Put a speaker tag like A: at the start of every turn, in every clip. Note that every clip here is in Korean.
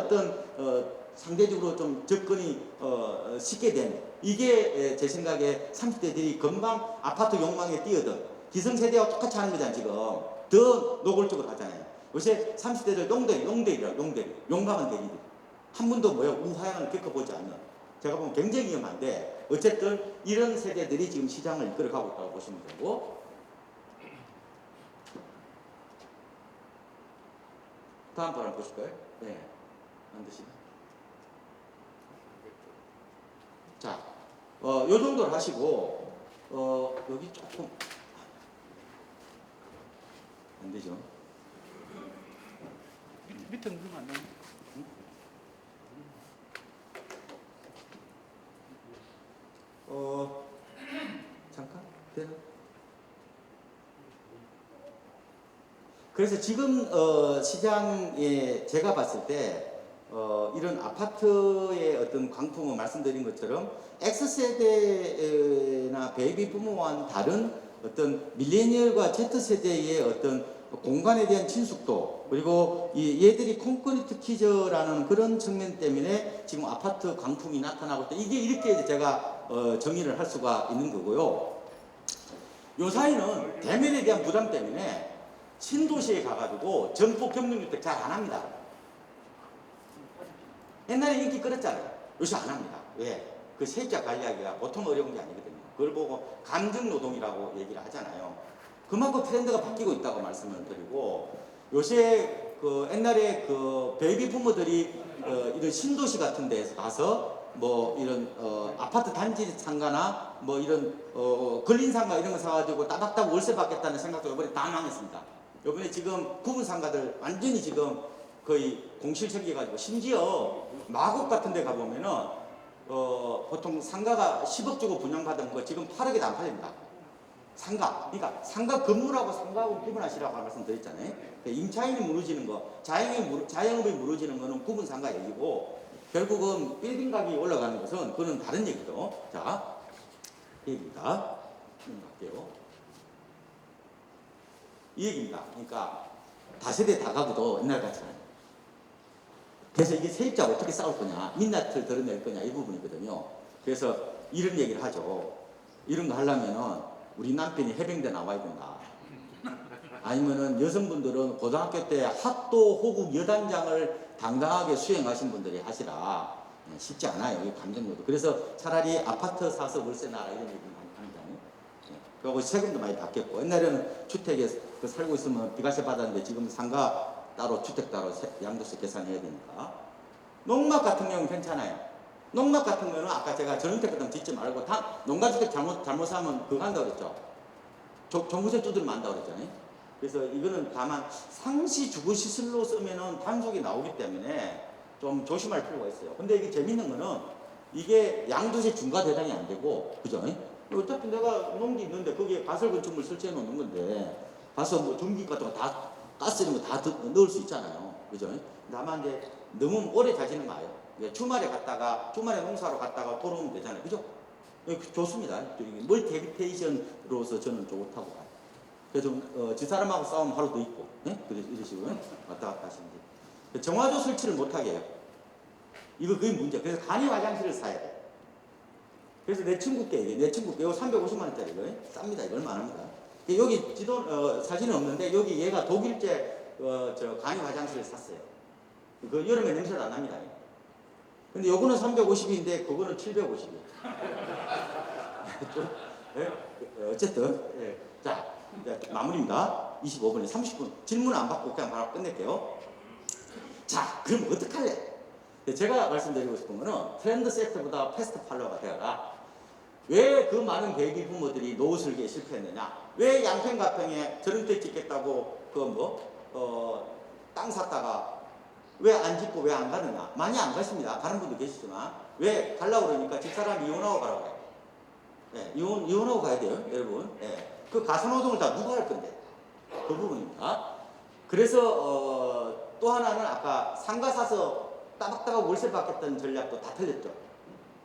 A: 어떤 상대적으로 좀 접근이 쉽게 된 이게 제 생각에 30대들이 금방 아파트 욕망에 뛰어든 기성세대와 똑같이 하는 거잖아요. 지금 더 노골적으로 하잖아요. 요새 30대들 용대리라 용감한 대리들 한 번도 우하향을 겪어보지 않는, 제가 보면 굉장히 위험한데 어쨌든 이런 세대들이 지금 시장을 이끌어가고 있다고 보시면 되고, 다음 번 한번 보실까요? 네, 안 되시나? 자, 요 정도를 하시고, 여기 조금 안 되죠?
B: 밑에 누르면 안 나오네.
A: 잠깐 되나? 그래서 지금 시장에 제가 봤을 때 이런 아파트의 어떤 광풍은 말씀드린 것처럼 X세대나 베이비 부모와는 다른 어떤 밀레니얼과 Z세대의 어떤 공간에 대한 친숙도, 그리고 얘들이 콘크리트 키즈라는 그런 측면 때문에 지금 아파트 광풍이 나타나고 있다. 이게 이렇게 제가 정의를 할 수가 있는 거고요. 요 사이는 대면에 대한 부담 때문에 신도시에 가가지고 점포 경영주택 잘 안 합니다. 옛날에 인기 끌었잖아요. 요새 안 합니다. 왜? 그 세입자 관리하기가 보통 어려운 게 아니거든요. 그걸 보고 감정노동이라고 얘기를 하잖아요. 그만큼 트렌드가 바뀌고 있다고 말씀을 드리고, 요새 그 옛날에 그 베이비 부모들이 이런 신도시 같은 데에서 가서 뭐 이런 아파트 단지 상가나 뭐 이런 근린 상가 이런 거 사가지고 따박따박 월세 받겠다는 생각도 이번에 다 망했습니다. 이번에 지금 구분 상가들 완전히 지금 거의 공실 생겨가지고, 심지어 마곡 같은 데 가보면은 보통 상가가 10억 주고 분양받은 거 지금 8억에도 안 팔립니다. 상가, 그러니까 상가 건물하고 상가하고 구분하시라고 말씀드렸잖아요. 임차인이 무너지는 거, 자영업이 무너지는 거는 구분 상가 얘기고, 결국은 빌딩 가격이 올라가는 것은 그건 다른 얘기죠. 자, 얘기입니다. 갈게요. 이 얘기입니다. 그러니까 다세대 다가구도 옛날 같지 않아요. 그래서 이게 세입자가 어떻게 싸울 거냐, 민낯을 드러낼 거냐, 이 부분이거든요. 그래서 이런 얘기를 하죠. 이런 거 하려면은 우리 남편이 해병대 나와야 된다. 아니면은 여성분들은 고등학교 때 학도 호국 여단장을 당당하게 수행하신 분들이 하시라. 쉽지 않아요. 이 감정료도. 그래서 차라리 아파트 사서 월세 나라 이런 얘기를 합니다. 그리고 세금도 많이 바뀌었고, 옛날에는 주택에 살고 있으면 비과세 받았는데 지금 상가 따로 주택 따로 양도세 계산해야 되니까. 농막 같은 경우는 괜찮아요. 농막 같은 경우는 아까 제가 전원주택 같은 거 짓지 말고 다 농가주택 잘못 사면 그거 한다고 그랬죠. 종부세 두드리면 안다고 그랬잖아요. 그래서 이거는 다만 상시 주거시설로 쓰면은 단속이 나오기 때문에 좀 조심할 필요가 있어요. 근데 이게 재밌는 거는 이게 양도세 중과 대상이 안 되고, 그죠? 어차피 내가 농지 있는데 거기에 가설 건축물 설치해 놓는 건데 가서 뭐 전기 같은 거 다 가스 이런 거 다 넣을 수 있잖아요. 그죠? 다만 이제 너무 오래 자지는 마요. 주말에 농사로 갔다가 돌아오면 되잖아요. 그죠? 좋습니다. 멀티해비테이션으로서 저는 좋다고 봐요. 그래서 집사람하고 싸우면 하루 더 있고, 네? 이런 식으로 왔다 갔다 하시면 돼요. 정화조 설치를 못하게 해요. 그게 문제. 그래서 간이 화장실을 사야 돼요. 그래서 내 친구께 이거 350만 원짜리거든요. 쌉니다. 이거 얼마 안 합니다. 여기 사진은 없는데 여기 얘가 독일제 간이 화장실을 샀어요. 그 여름에 냄새도 안 납니다. 근데 요거는 350인데 그거는 750이에요. 어쨌든 자, 이제 마무리입니다. 25분에 30분 질문 안 받고 그냥 바로 끝낼게요. 자, 그럼 어떡할래? 제가 말씀드리고 싶은 거는 트렌드 세트보다 패스트 팔로워가 되어라. 왜 그 많은 베이비 부모들이 노후 설계에 실패했느냐? 왜 양평가평에 전원주택 짓겠다고 땅 샀다가 왜 안 짓고 왜 안 가느냐? 많이 안 가십니다. 가는 분도 계시지만 왜 가려고 그러니까 집사람이 이혼하고 가라고 해요. 네, 이혼하고 가야 돼요, 여러분. 네. 그 가사노동을 다 누가 할 건데? 그 부분입니다. 그래서 또 하나는 아까 상가 사서 따박따박 월세 받겠다는 전략도 다 틀렸죠.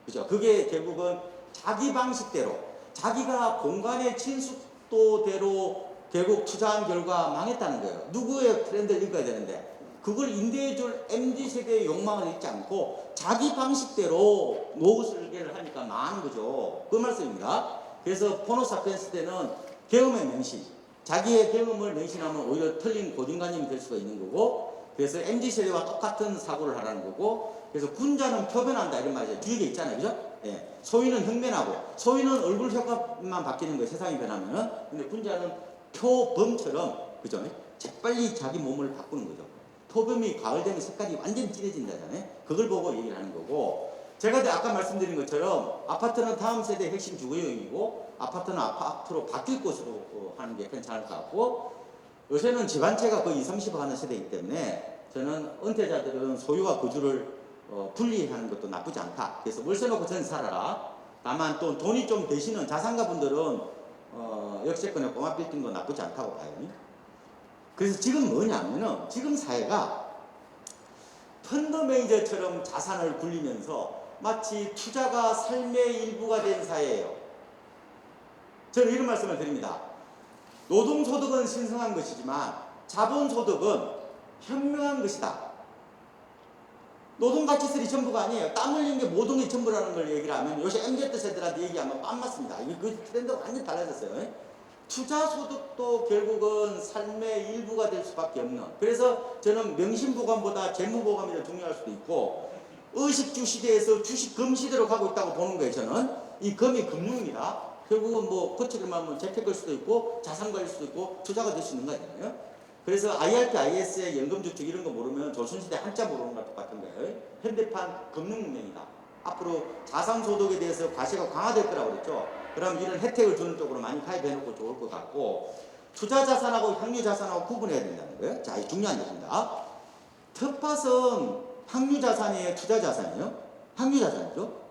A: 그죠? 그게 결국은 자기 방식대로, 자기가 공간의 친숙도대로 결국 투자한 결과 망했다는 거예요. 누구의 트렌드를 읽어야 되는데, 그걸 인도해줄 MZ세대의 욕망을 잊지 않고 자기 방식대로 노후 설계를 하니까 망하는 거죠. 그 말씀입니다. 그래서 호모사피엔스 때는 경험의 맹신, 자기의 경험을 맹신하면 오히려 틀린 고정관념이 될 수가 있는 거고, 그래서 MZ세대와 똑같은 사고를 하라는 거고, 그래서 군자는 표변한다 이런 말이죠. 뒤에 있잖아요. 그죠? 예. 소위는 흉면하고, 소위는 얼굴 효과만 바뀌는 거예요. 세상이 변하면은. 근데 군자는 표범처럼, 그죠? 재빨리 자기 몸을 바꾸는 거죠. 표범이 가을 되면 색깔이 완전히 진해진다잖아요. 그걸 보고 얘기를 하는 거고, 제가 아까 말씀드린 것처럼 아파트는 다음 세대의 핵심 주거용이고, 아파트는 앞으로 바뀔 것으로 하는 게 괜찮을 것 같고, 요새는 집안채가 거의 20, 30억 하는 세대이기 때문에 저는 은퇴자들은 소유와 거주를 분리하는 것도 나쁘지 않다. 그래서 월세 놓고 전세 살아라. 다만 또 돈이 좀 되시는 자산가분들은 역세권의 꼬마 빌딩도 나쁘지 않다고 봐요. 그래서 지금 뭐냐면은 지금 사회가 펀드 매니저처럼 자산을 굴리면서 마치 투자가 삶의 일부가 된 사회예요. 저는 이런 말씀을 드립니다. 노동소득은 신성한 것이지만 자본소득은 현명한 것이다. 노동가치설이 전부가 아니에요. 땀 흘린 게 모든 게 전부라는 걸 얘기를 하면 요새 MZ세대들한테 얘기하면 빰 맞습니다. 그 트렌드가 완전히 달라졌어요. 투자소득도 결국은 삶의 일부가 될 수밖에 없는, 그래서 저는 명심보감보다 재무보감이 더 중요할 수도 있고, 의식주 시대에서 주식금 시대로 가고 있다고 보는 거예요. 저는 이 금이 금융입니다. 결국은 뭐 거치를 하면 재테크일 수도 있고 자산가일 수도 있고 투자가 될 수 있는 거잖아요. 그래서 IRP, IS의 연금저축 이런 거 모르면 조선시대 한자 모르는 거랑 똑같은 거예요. 현대판 금융문명이다. 앞으로 자산소득에 대해서 과세가 강화될 거라고 그랬죠. 그럼 이런 혜택을 주는 쪽으로 많이 가입해놓고 좋을 것 같고, 투자자산하고 향유자산하고 구분해야 된다는 거예요. 자, 이 중요한 얘기입니다. 텃밭은 향유자산이에요, 투자자산이에요? 향유자산이죠.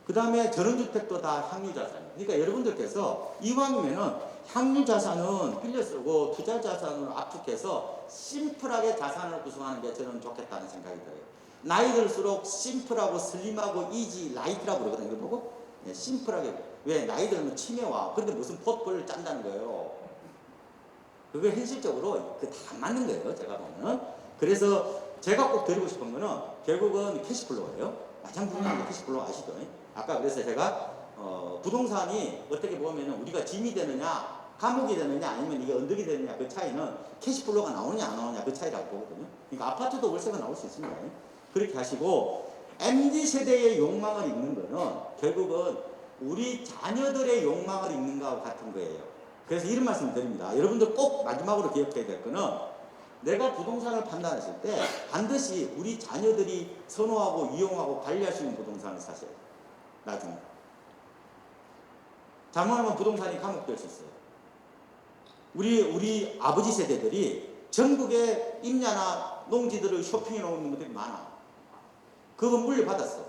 A: 그 다음에 전원주택도 다 향유자산이에요. 그러니까 여러분들께서 이왕이면은 향유자산은 빌려 쓰고 투자자산을 압축해서 심플하게 자산을 구성하는 게 저는 좋겠다는 생각이 들어요. 나이 들수록 심플하고 슬림하고 이지 라이트라고 그러거든요. 이거 보고 네, 심플하게. 왜? 나이 들면 치매와. 그런데 무슨 포트폴리오를 짠다는 거예요. 그게 현실적으로 그 다 맞는 거예요. 제가 보면. 그래서 제가 꼭 드리고 싶은 거는 결국은 캐시플로우예요. 가장 중요한 게 캐시플로우 아시죠? 아까 그래서 제가 부동산이 어떻게 보면 우리가 짐이 되느냐 감옥이 되느냐 아니면 이게 언덕이 되느냐 그 차이는 캐시플로우가 나오느냐 안 나오느냐 그 차이라고 보거든요. 그러니까 아파트도 월세가 나올 수 있습니다. 그렇게 하시고, MZ세대의 욕망을 읽는 거는 결국은 우리 자녀들의 욕망을 읽는 거하고 같은 거예요. 그래서 이런 말씀을 드립니다. 여러분들 꼭 마지막으로 기억해야 될 거는, 내가 부동산을 판단했을 때 반드시 우리 자녀들이 선호하고 이용하고 관리할 수 있는 부동산을 사세요. 나중에. 잘못하면 부동산이 감옥될 수 있어요. 우리 아버지 세대들이 전국에 임야나 농지들을 쇼핑해 놓은 분들이 많아. 그거 물려받았어.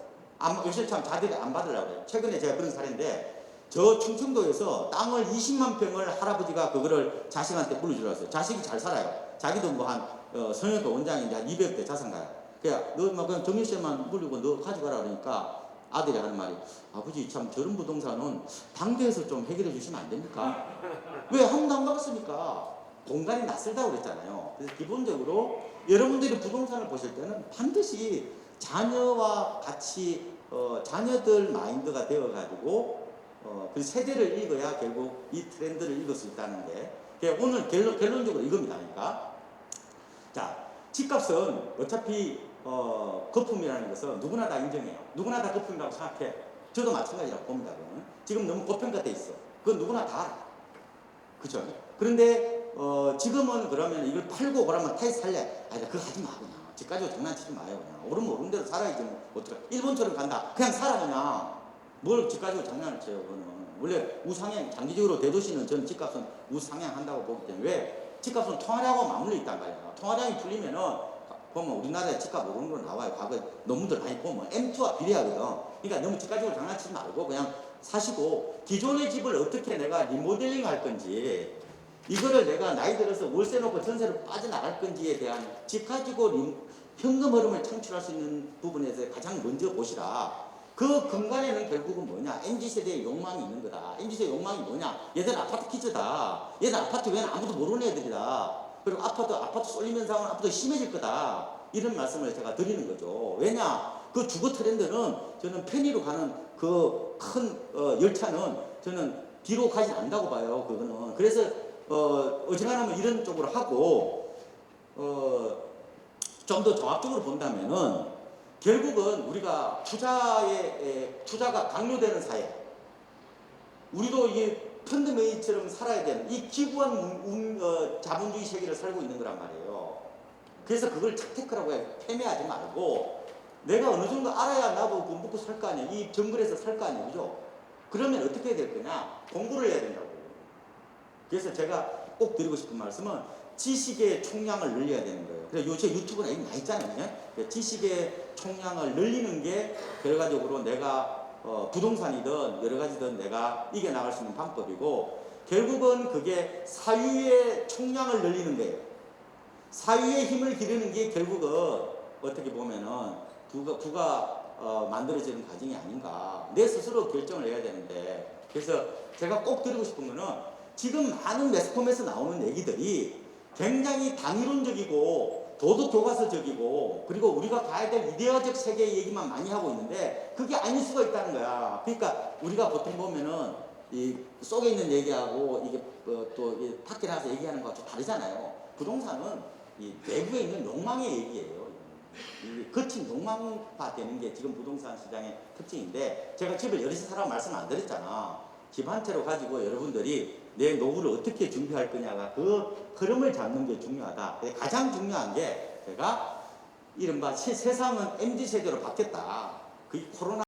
A: 요새 참 자들이 안 받으려고 그래요. 최근에 제가 그런 사례인데, 저 충청도에서 땅을 20만 평을 할아버지가 그거를 자식한테 물려주려 했어요. 자식이 잘 살아요. 자기도 뭐 성형외과 원장인데 한 200대 자산가요. 그냥 너 그냥 정유세만 물리고 너 가져가라 그러니까 아들이 하는 말이, 아버지 참 저런 부동산은 당대에서 좀 해결해 주시면 안 됩니까? 왜? 한 번도 안 가봤으니까. 공간이 낯설다고 그랬잖아요. 그래서 기본적으로 여러분들이 부동산을 보실 때는 반드시 자녀와 같이 자녀들 마인드가 되어가지고 그 세대를 읽어야 결국 이 트렌드를 읽을 수 있다는 게, 오늘 결론적으로 이겁니다. 그러니까 자, 집값은 어차피 거품이라는 것은 누구나 다 인정해요. 누구나 다 거품이라고 생각해. 저도 마찬가지라고 봅니다. 그러면. 지금 너무 고평가돼 있어. 그건 누구나 다 알아. 그죠? 그런데 지금은 그러면 이걸 팔고 그러면 타이 살래? 아니, 그거 하지 마 그냥. 집 가지고 장난치지 마요. 그냥 오르면 오른 대로 살아야지. 뭐 어떡해. 일본처럼 간다. 그냥 살아 그냥. 뭘 집 가지고 장난을 쳐요. 그거는. 원래 우상향, 장기적으로 대도시는 전 집값은 우상향한다고 보기 때문에. 왜? 집값은 통화량하고 맞물려 있단 말이야. 통화량이 풀리면은 보면 우리나라에 집값 오르는 거 나와요. 과거에 논문들 많이 보면 M2와 비례하거든. 그러니까 너무 집 가지고 장난치지 말고 그냥 사시고, 기존의 집을 어떻게 내가 리모델링 할 건지, 이거를 내가 나이 들어서 월세 놓고 전세로 빠져나갈 건지에 대한 집 가지고 현금 흐름을 창출할 수 있는 부분에서 가장 먼저 보시라. 그 근간에는 결국은 뭐냐? MZ세대의 욕망이 있는 거다. MZ세대의 욕망이 뭐냐? 얘들 아파트 키즈다. 얘들 아파트 외에는 아무도 모르는 애들이다. 그리고 아파트 쏠리면 상황은 앞으로 심해질 거다. 이런 말씀을 제가 드리는 거죠. 왜냐? 그 주거 트렌드는 저는 편의로 가는 그 큰 열차는 저는 뒤로 가지 않는다고 봐요. 그거는. 그래서 어지간하면 이런 쪽으로 하고 좀 더 종합적으로 본다면은 결국은 우리가 투자가 강요되는 사회, 우리도 이게 펀드메이처럼 살아야 되는 이 기구한 자본주의 세계를 살고 있는 거란 말이에요. 그래서 그걸 착테크라고 해 패매하지 말고 내가 어느 정도 알아야 나도 그 먹고 살 거 아니에요. 이 정글에서 살 거 아니에요. 그죠? 그러면 어떻게 해야 될 거냐? 공부를 해야 된다고. 그래서 제가 꼭 드리고 싶은 말씀은 지식의 총량을 늘려야 되는 거예요. 그래서 요새 유튜브나 이미 많이 있잖아요. 지식의 총량을 늘리는 게 결과적으로 내가 부동산이든 여러 가지든 내가 이겨나갈 수 있는 방법이고, 결국은 그게 사유의 총량을 늘리는 거예요. 사유의 힘을 기르는 게 결국은 어떻게 보면은 부가 만들어지는 과정이 아닌가. 내 스스로 결정을 해야 되는데, 그래서 제가 꼭 드리고 싶은 거는 지금 많은 매스컴에서 나오는 얘기들이 굉장히 당위론적이고 도덕 교과서적이고 그리고 우리가 가야 될 이데아적 세계 얘기만 많이 하고 있는데 그게 아닐 수가 있다는 거야. 그러니까 우리가 보통 보면은 이 속에 있는 얘기하고 이게 또 밖에 나가서 얘기하는 거하고 좀 다르잖아요. 부동산은 이 내부에 있는 욕망의 얘기예요. 이 거친 욕망화 되는 게 지금 부동산 시장의 특징인데, 제가 집을 여럿이 사라고 말씀 안 드렸잖아. 집 한 채로 가지고 여러분들이 내 노후를 어떻게 준비할 거냐가 그 흐름을 잡는 게 중요하다. 가장 중요한 게 제가 이른바 세상은 MZ세대로 바뀌었다. 그 코로나